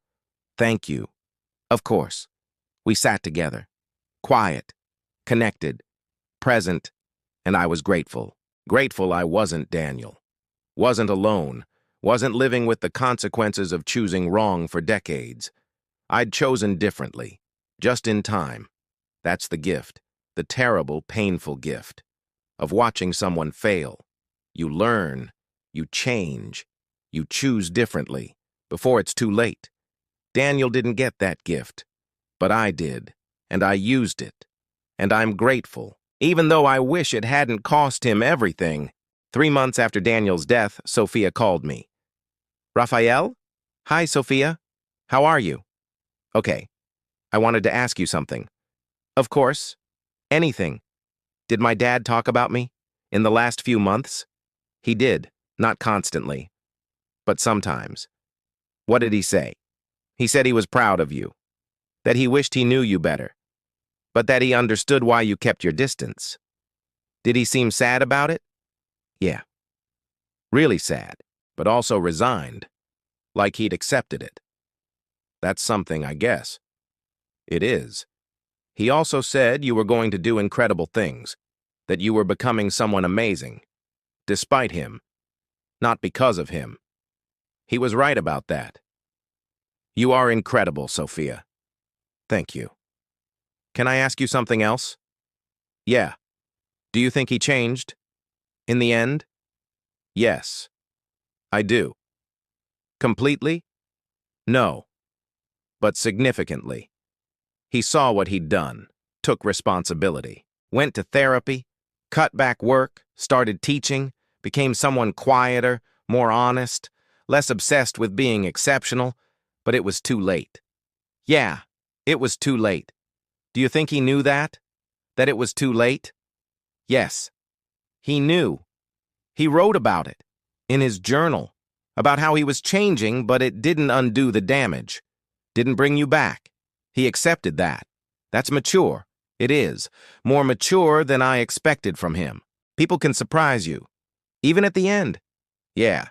Thank you. Of course. We sat together. Quiet. Connected. Present. And I was grateful. Grateful I wasn't Daniel. Wasn't alone. Wasn't living with the consequences of choosing wrong for decades. I'd chosen differently. Just in time. That's the gift. The terrible, painful gift. Of watching someone fail. You learn. You change. You choose differently. Before it's too late. Daniel didn't get that gift. But I did. And I used it. And I'm grateful. Even though I wish it hadn't cost him everything. 3 months after Daniel's death, Sofia called me. "Raphael? Hi, Sofia. How are you?" "Okay. I wanted to ask you something." "Of course. Anything. Did my dad talk about me? In the last few months?" "He did. Not constantly. But sometimes." "What did he say?" "He said he was proud of you. That he wished he knew you better. But that he understood why you kept your distance." "Did he seem sad about it?" "Yeah. Really sad, but also resigned. Like he'd accepted it." "That's something, I guess." "It is. He also said you were going to do incredible things, that you were becoming someone amazing, despite him, not because of him. He was right about that. You are incredible, Sofia. Thank you. Can I ask you something else? Yeah. Do you think he changed? In the end? Yes. I do. Completely? No. But significantly. He saw what he'd done, took responsibility, went to therapy, cut back work, started teaching, became someone quieter, more honest, less obsessed with being exceptional, but it was too late. Yeah, it was too late. Do you think he knew that? That it was too late? Yes. He knew. He wrote about it in his journal, about how he was changing, but it didn't undo the damage, didn't bring you back. He accepted that. That's mature. It is. More mature than I expected from him. People can surprise you. Even at the end. Yeah,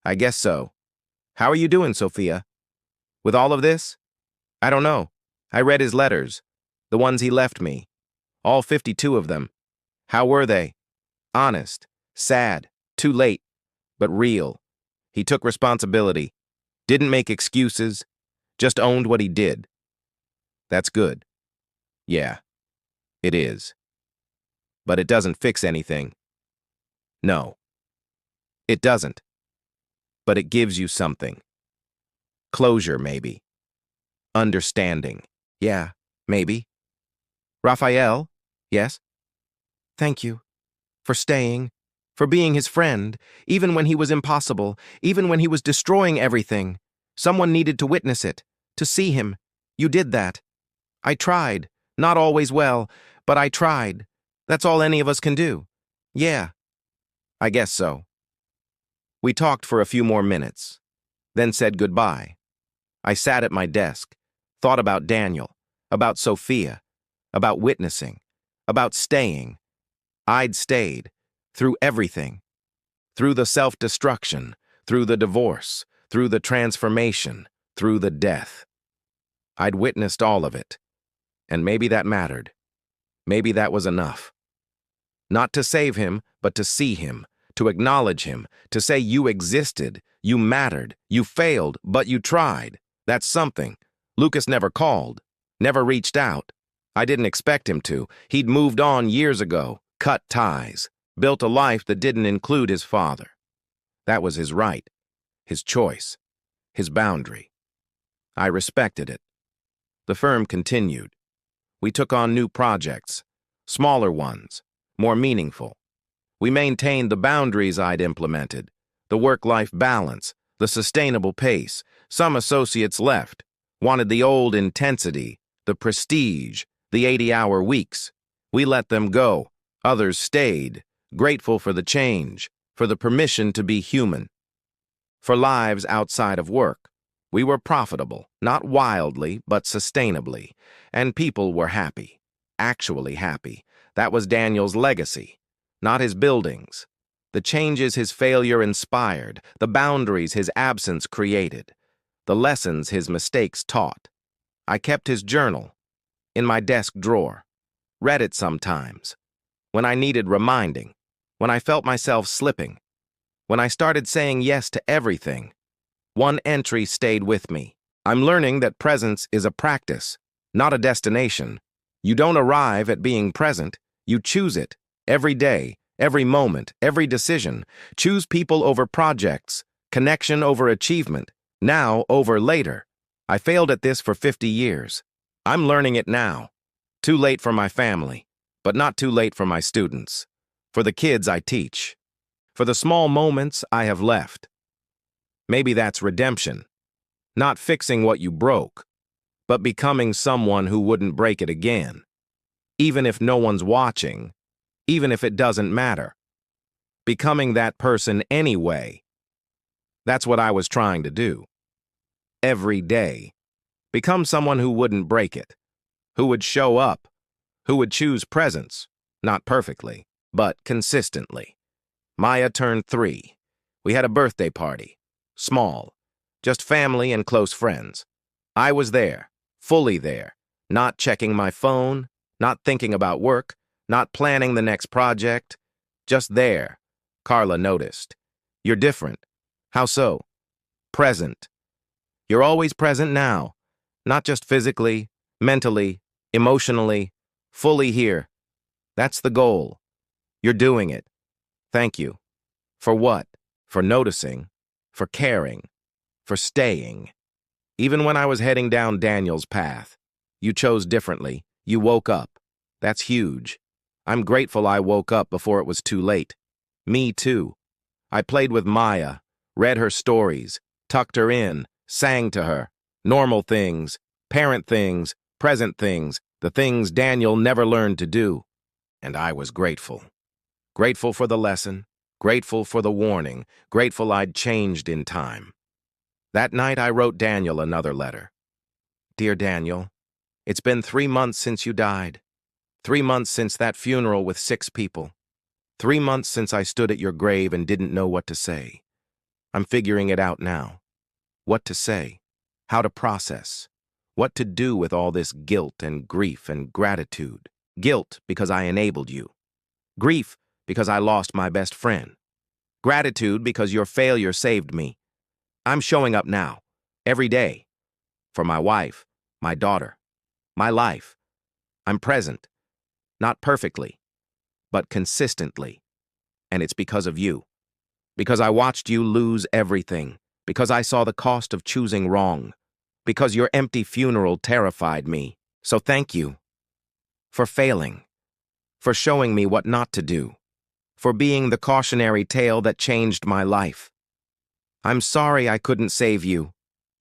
I guess so. How are you doing, Sofia? With all of this? I don't know. I read his letters. The ones he left me. All 52 of them. How were they? Honest. Sad. Too late. But real. He took responsibility. Didn't make excuses. Just owned what he did. That's good. Yeah, it is. But it doesn't fix anything. No, it doesn't. But it gives you something. Closure, maybe. Understanding. Yeah, maybe. Raphael? Yes? Thank you. For staying. For being his friend. Even when he was impossible. Even when he was destroying everything. Someone needed to witness it. To see him. You did that. I tried. Not always well, but I tried. That's all any of us can do. Yeah, I guess so. We talked for a few more minutes, then said goodbye. I sat at my desk, thought about Daniel, about Sofia, about witnessing, about staying. I'd stayed, through everything. Through the self-destruction, through the divorce, through the transformation, through the death. I'd witnessed all of it. And maybe that mattered. Maybe that was enough. Not to save him, but to see him, to acknowledge him, to say you existed, you mattered, you failed, but you tried. That's something. Lucas never called, never reached out. I didn't expect him to. He'd moved on years ago, cut ties, built a life that didn't include his father. That was his right, his choice, his boundary. I respected it. The firm continued. We took on new projects, smaller ones, more meaningful. We maintained the boundaries I'd implemented, the work-life balance, the sustainable pace. Some associates left, wanted the old intensity, the prestige, the 80-hour weeks. We let them go. Others stayed, grateful for the change, for the permission to be human. For lives outside of work. We were profitable, not wildly, but sustainably, and people were happy, actually happy. That was Daniel's legacy, not his buildings. The changes his failure inspired, the boundaries his absence created, the lessons his mistakes taught. I kept his journal in my desk drawer, read it sometimes, when I needed reminding, when I felt myself slipping, when I started saying yes to everything. One entry stayed with me. I'm learning that presence is a practice, not a destination. You don't arrive at being present. You choose it. Every day, every moment, every decision. Choose people over projects, connection over achievement, now over later. I failed at this for 50 years. I'm learning it now. Too late for my family, but not too late for my students. For the kids I teach. For the small moments I have left. Maybe that's redemption. Not fixing what you broke, but becoming someone who wouldn't break it again. Even if no one's watching, even if it doesn't matter. Becoming that person anyway. That's what I was trying to do. Every day. Become someone who wouldn't break it. Who would show up. Who would choose presence. Not perfectly, but consistently. Maya turned 3. We had a birthday party. Small, just family and close friends. I was there, fully there, not checking my phone, not thinking about work, not planning the next project, just there. Carla noticed. You're different. How so? Present. You're always present now, not just physically, Mentally, emotionally, fully here. That's the goal. You're doing it. Thank you. For what? For noticing, for caring, for staying. Even when I was heading down Daniel's path, you chose differently. You woke up. That's huge. I'm grateful I woke up before it was too late. Me too. I played with Maya, read her stories, tucked her in, sang to her. Normal things, parent things, present things, the things Daniel never learned to do. And I was grateful. Grateful for the lesson, grateful for the warning, grateful I'd changed in time. That night I wrote Daniel another letter. Dear Daniel, it's been 3 months since you died. 3 months since that funeral with 6 people. 3 months since I stood at your grave and didn't know what to say. I'm figuring it out now. What to say, how to process, what to do with all this guilt and grief and gratitude. Guilt because I enabled you. Grief because I lost my best friend. Gratitude because your failure saved me. I'm showing up now, every day, for my wife, my daughter, my life. I'm present, not perfectly, but consistently. And it's because of you. Because I watched you lose everything. Because I saw the cost of choosing wrong. Because your empty funeral terrified me. So thank you. For failing. For showing me what not to do. For being the cautionary tale that changed my life. I'm sorry I couldn't save you.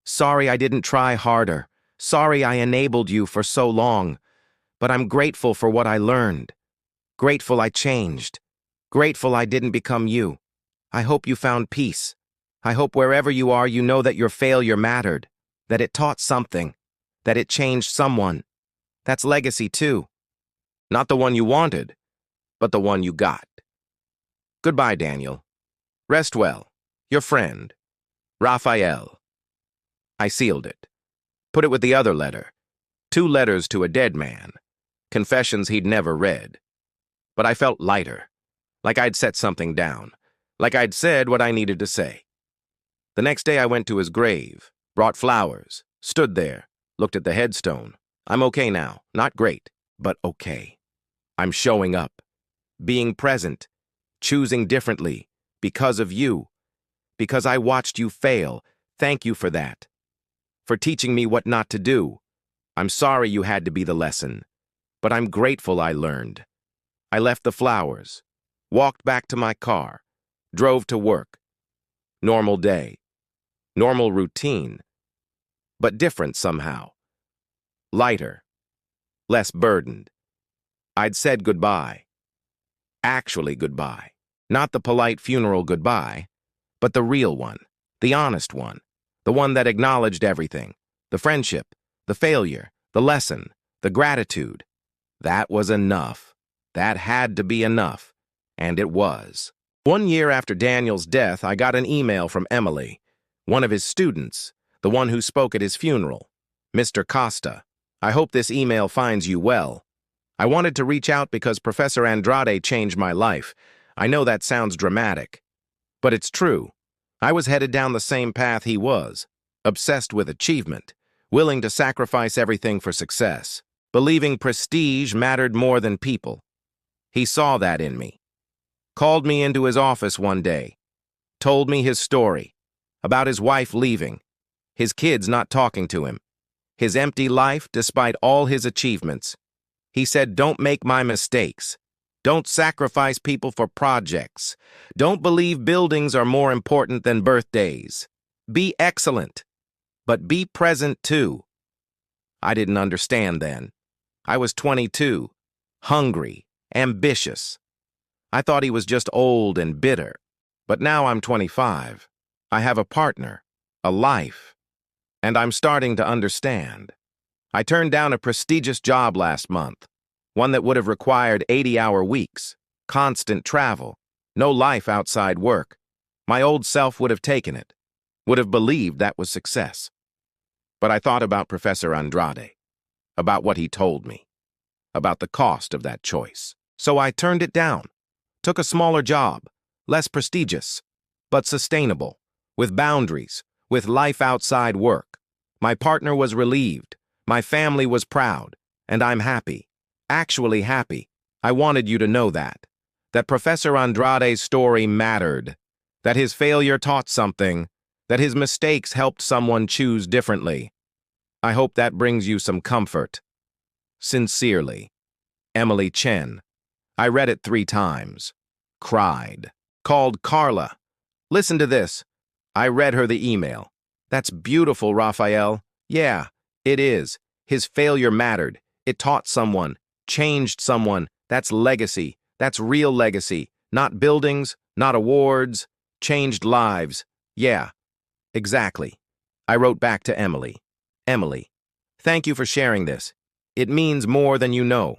Sorry I didn't try harder. Sorry I enabled you for so long. But I'm grateful for what I learned. Grateful I changed. Grateful I didn't become you. I hope you found peace. I hope wherever you are, you know that your failure mattered, that it taught something, that it changed someone. That's legacy too. Not the one you wanted, but the one you got. Goodbye, Daniel. Rest well. Your friend, Raphael. I sealed it. Put it with the other letter. 2 letters to a dead man. Confessions he'd never read. But I felt lighter, like I'd set something down, like I'd said what I needed to say. The next day I went to his grave, brought flowers, stood there, looked at the headstone. I'm okay now, not great, but okay. I'm showing up, being present, choosing differently, because of you. Because I watched you fail. Thank you for that. For teaching me what not to do. I'm sorry you had to be the lesson, but I'm grateful I learned. I left the flowers, walked back to my car, drove to work. Normal day, normal routine, but different somehow. Lighter, less burdened. I'd said goodbye. Actually goodbye. Not the polite funeral goodbye, but the real one, the honest one, the one that acknowledged everything, the friendship, the failure, the lesson, the gratitude. That was enough. That had to be enough. And it was. 1 year after Daniel's death, I got an email from Emily, one of his students, the one who spoke at his funeral. Mr. Costa, I hope this email finds you well. I wanted to reach out because Professor Andrade changed my life. I know that sounds dramatic, but it's true. I was headed down the same path he was, obsessed with achievement, willing to sacrifice everything for success, believing prestige mattered more than people. He saw that in me. Called me into his office one day, told me his story, about his wife leaving, his kids not talking to him, his empty life despite all his achievements. He said, don't make my mistakes. Don't sacrifice people for projects. Don't believe buildings are more important than birthdays. Be excellent, but be present too. I didn't understand then. I was 22, hungry, ambitious. I thought he was just old and bitter. But now I'm 25. I have a partner, a life, and I'm starting to understand. I turned down a prestigious job last month, one that would have required 80-hour weeks, constant travel, no life outside work. My old self would have taken it, would have believed that was success. But I thought about Professor Andrade, about what he told me, about the cost of that choice. So I turned it down, took a smaller job, less prestigious, but sustainable, with boundaries, with life outside work. My partner was relieved. My family was proud, and I'm happy. Actually happy. I wanted you to know that. That Professor Andrade's story mattered. That his failure taught something. That his mistakes helped someone choose differently. I hope that brings you some comfort. Sincerely, Emily Chen. I read it 3 times. Cried. Called Carla. Listen to this. I read her the email. That's beautiful, Raphael. Yeah, it is. His failure mattered. It taught someone, changed someone. That's legacy. That's real legacy. Not buildings, not awards. Changed lives. Yeah, exactly. I wrote back to Emily. Emily, thank you for sharing this. It means more than you know.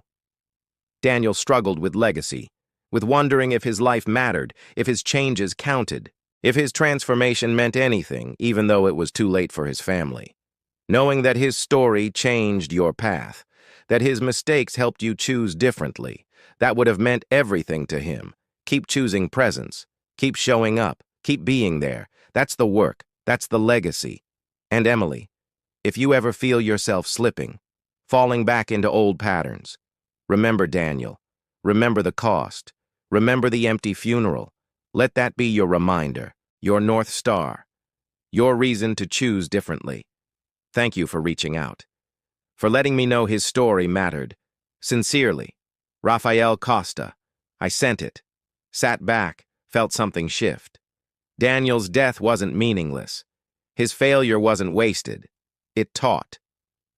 Daniel struggled with legacy, with wondering if his life mattered, if his changes counted, if his transformation meant anything, even though it was too late for his family. Knowing that his story changed your path, that his mistakes helped you choose differently, that would have meant everything to him. Keep choosing presence, keep showing up, keep being there. That's the work, that's the legacy. And Emily, if you ever feel yourself slipping, falling back into old patterns, remember Daniel. Remember the cost. Remember the empty funeral. Let that be your reminder, your North Star, your reason to choose differently. Thank you for reaching out, for letting me know his story mattered. Sincerely, Rafael Costa. I sent it, sat back, felt something shift. Daniel's death wasn't meaningless. His failure wasn't wasted. It taught.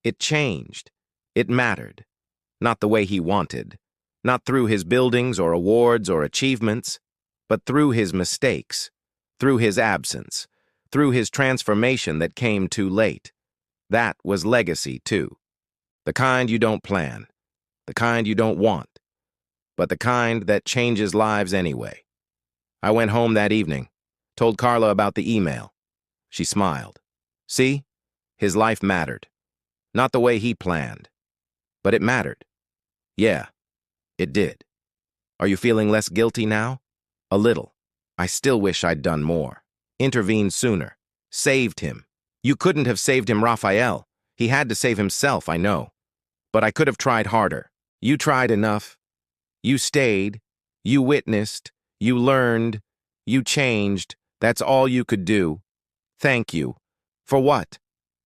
It changed. It mattered. Not the way he wanted. Not through his buildings or awards or achievements, but through his mistakes, through his absence, through his transformation that came too late. That was legacy, too. The kind you don't plan, the kind you don't want, but the kind that changes lives anyway. I went home that evening, told Carla about the email. She smiled. See? His life mattered. Not the way he planned, but it mattered. Yeah, it did. Are you feeling less guilty now? A little. I still wish I'd done more. Intervened sooner. Saved him. You couldn't have saved him, Raphael. He had to save himself, I know. But I could have tried harder. You tried enough. You stayed. You witnessed. You learned. You changed. That's all you could do. Thank you. For what?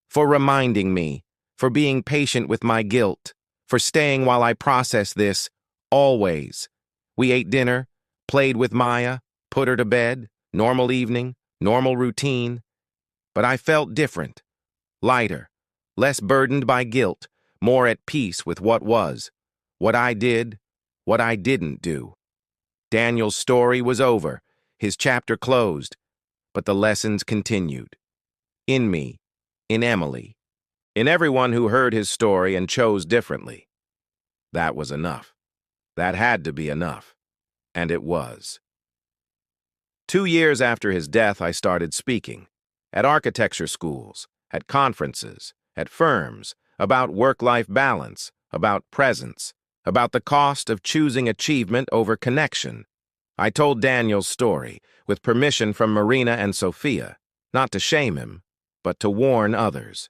For reminding me. For being patient with my guilt. For staying while I process this. Always. We ate dinner, played with Maya, put her to bed, normal evening, normal routine. But I felt different. Lighter. Less burdened by guilt. More at peace with what was. What I did. What I didn't do. Daniel's story was over. His chapter closed. But the lessons continued. In me. In Emily. In everyone who heard his story and chose differently. That was enough. That had to be enough. And it was. 2 years after his death, I started speaking. At architecture schools, at conferences, at firms, about work-life balance, about presence, about the cost of choosing achievement over connection. I told Daniel's story, with permission from Marina and Sofia, not to shame him, but to warn others,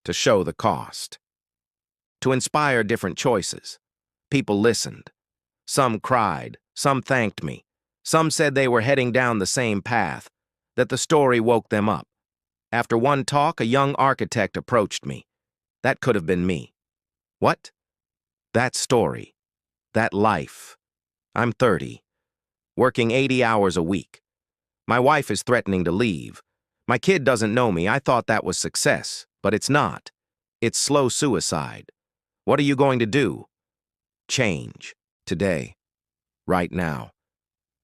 to show the cost. To inspire different choices. People listened. Some cried, some thanked me. Some said they were heading down the same path, that the story woke them up. After one talk, a young architect approached me. That could have been me. What? That story. That life. I'm 30, working 80 hours a week. My wife is threatening to leave. My kid doesn't know me. I thought that was success, but it's not. It's slow suicide. What are you going to do? Change. Today. Right now.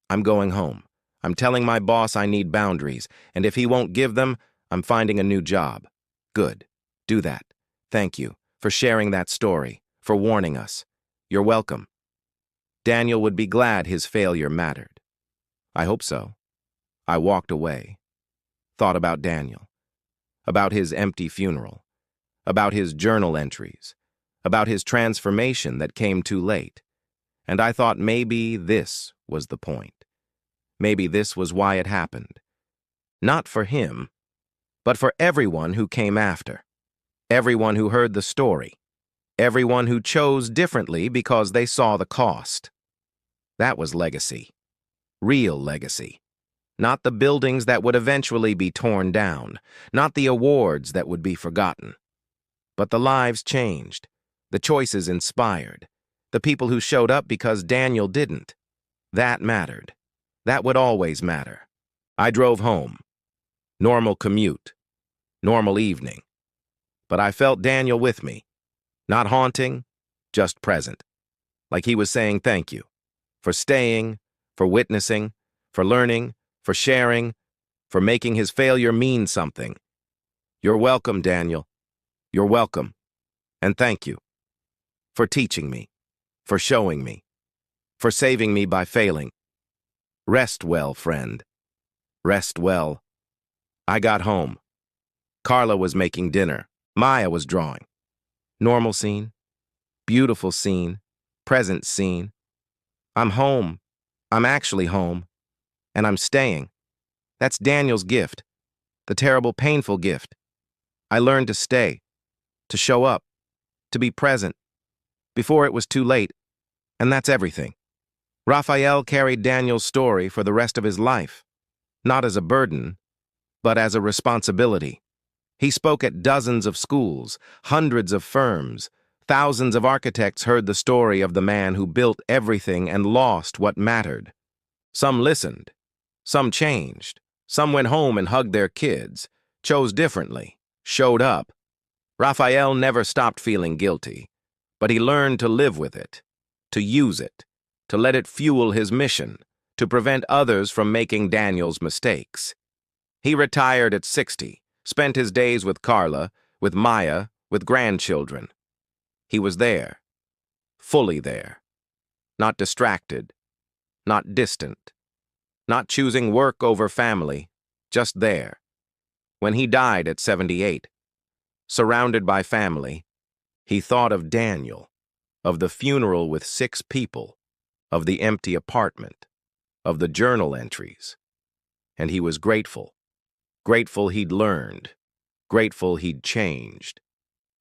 I'm going home. I'm telling my boss I need boundaries, and if he won't give them, I'm finding a new job. Good. Do that. Thank you for sharing that story, for warning us. You're welcome. Daniel would be glad his failure mattered. I hope so. I walked away. Thought about Daniel. About his empty funeral. About his journal entries. About his transformation that came too late. And I thought maybe this was the point. Maybe this was why it happened. Not for him, but for everyone who came after. everyone who heard the story, everyone who chose differently because they saw the cost. That was legacy. Real legacy. Not the buildings that would eventually be torn down, not the awards that would be forgotten. But the lives changed, the choices inspired, the people who showed up because Daniel didn't. That mattered. That would always matter. I drove home. Normal commute. Normal evening. But I felt Daniel with me. Not haunting, just present. Like he was saying thank you. For staying, for witnessing, for learning, for sharing, for making his failure mean something. You're welcome, Daniel. You're welcome. And thank you. For teaching me. For showing me. For saving me by failing. Rest well, friend. Rest well. I got home. Carla was making dinner. Maya was drawing. Normal scene. Beautiful scene. Present scene. I'm home. I'm actually home. And I'm staying. That's Daniel's gift. The terrible, painful gift. I learned to stay. To show up. To be present. Before it was too late. And that's everything. Raphael carried Daniel's story for the rest of his life. Not as a burden, but as a responsibility. He spoke at dozens of schools, hundreds of firms. Thousands of architects heard the story of the man who built everything and lost what mattered. Some listened. Some changed. Some went home and hugged their kids, chose differently, showed up. Raphael never stopped feeling guilty, but he learned to live with it, to use it, to let it fuel his mission, to prevent others from making Daniel's mistakes. He retired at 60, spent his days with Carla, with Maya, with grandchildren. He was there, fully there, not distracted, not distant, not choosing work over family, just there. When he died at 78, surrounded by family, he thought of Daniel, of the funeral with 6 people, of the empty apartment, of the journal entries. And he was grateful. Grateful he'd learned. Grateful he'd changed.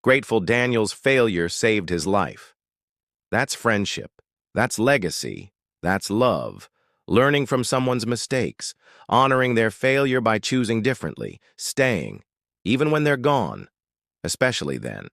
Grateful Daniel's failure saved his life. That's friendship. That's legacy. That's love. Learning from someone's mistakes. Honoring their failure by choosing differently. Staying. Even when they're gone. Especially then.